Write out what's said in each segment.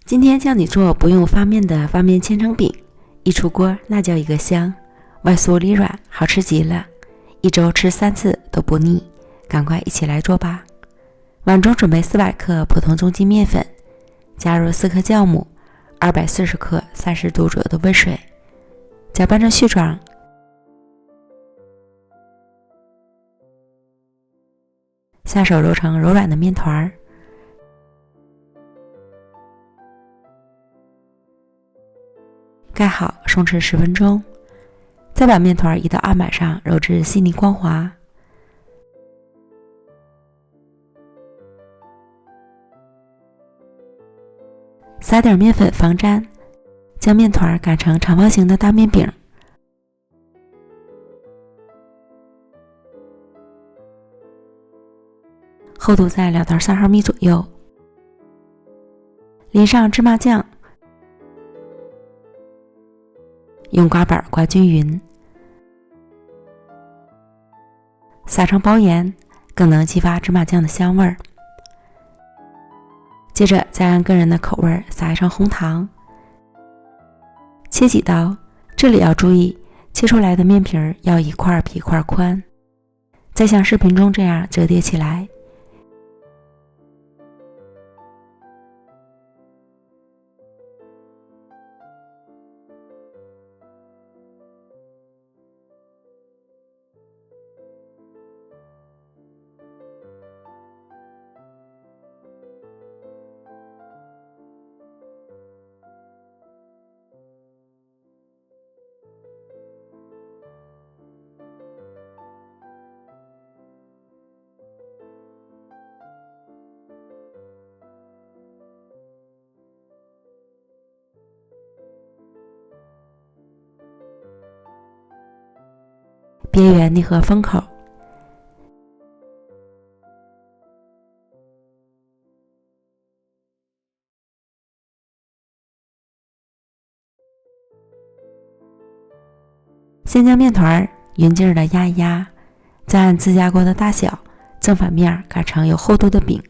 今天教你做不用发面的发面千层饼，一出锅那叫一个香，外酥里软，好吃极了，一周吃3次都不腻，赶快一起来做吧。碗中准备400克普通中筋面粉，加入4克酵母，240克30度左右的温水，搅拌成絮状。下手揉成柔软的面团，盖好松弛10分钟，再把面团移到案板上揉至细腻光滑。撒点面粉防粘，将面团擀成长方形的大面饼，厚度在2到3毫米左右，淋上芝麻酱，用刮板刮均匀，撒上包盐，更能激发芝麻酱的香味儿。接着再按个人的口味撒上红糖，切几刀，这里要注意，切出来的面皮要一块比一块宽，再像视频中这样折叠起来。边缘腻合封口，先将面团匀劲儿的压一压，再按自家锅的大小正反面擀成有厚度的饼。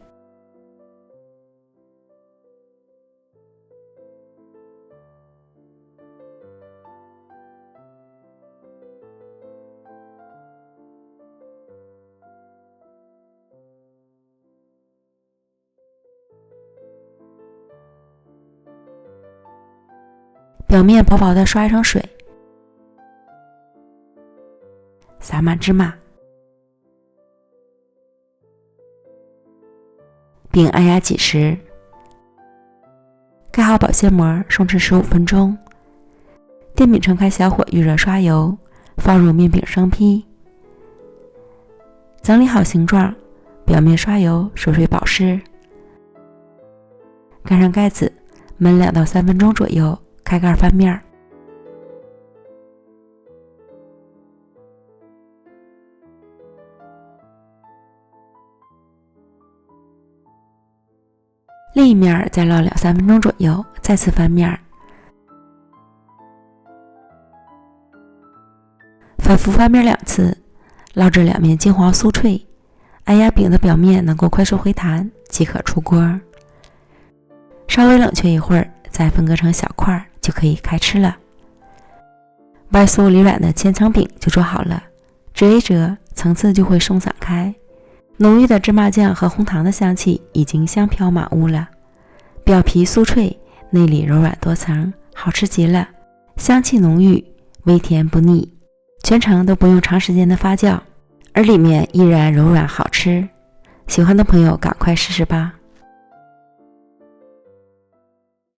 表面薄薄的刷一层水，撒满芝麻，并按压紧实，盖好保鲜膜，松弛15分钟。电饼铛开小火预热刷油，放入面饼生坯，整理好形状，表面刷油，水水保湿，盖上盖子，焖2到3分钟左右，开盖翻面。另一面再烙2-3分钟左右，再次翻面，反复翻面2次，烙至两面金黄酥脆，按压饼的表面能够快速回弹，即可出锅。稍微冷却一会儿，再分割成小块，就可以开吃了。外酥里软的千层饼就做好了，折一折，层次就会松散开。浓郁的芝麻酱和红糖的香气已经香飘满屋了，表皮酥脆，内里柔软多层，好吃极了，香气浓郁，微甜不腻，全程都不用长时间的发酵，而里面依然柔软好吃。喜欢的朋友赶快试试吧。